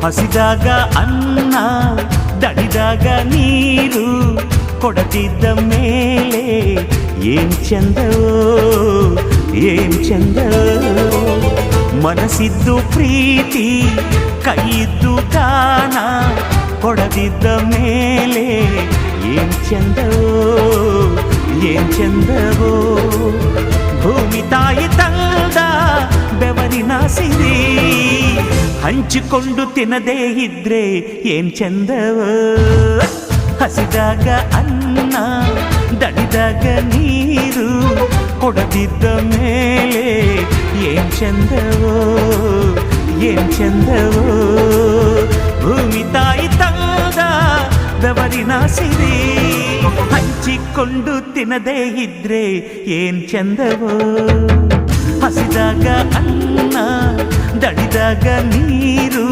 ಹಸಿದಾಗ ಅನ್ನ ದಣಿದಾಗ ನೀರು ಕೊಡದಿದ್ದ ಮೇಲೆ ಏನ್ ಚಂದವೋ ಏನ್ ಚಂದವೋ. ಮನಸ್ಸಿದ್ದು ಪ್ರೀತಿ ಕೈಯಿದ್ದು ಗಾನ ಕೊಡದಿದ್ದ ಮೇಲೆ ಏನ್ ಚಂದವೋ ಏನ್ ಚಂದವೋ. ಭೂಮಿ ತಾಯಿ ತಂದ ಬೆವರಿನ ಸಿರಿ ಹಂಚಿಕೊಂಡು ತಿನ್ನದೇ ಇದ್ರೆ ಏನ್ ಚಂದವೋ. ಹಸಿದಾಗ ಅನ್ನ ದಣಿದಾಗ ನೀರು ಕೊಡದಿದ್ದ ಮೇಲೆ ಏನ್ ಚಂದವೋ ಏನ್ ಚಂದವೋ. ಭೂಮಿ ತಾಯಿ ತಂದ ಬೆವರಿನ ಸಿರಿ ಹಂಚಿಕೊಂಡು ತಿನ್ನದೇ ಇದ್ರೆ ಏನ್ ಚಂದವೋ. ಹಸಿದಾಗ ಅನ್ನ ದಣಿದಾಗ ನೀರು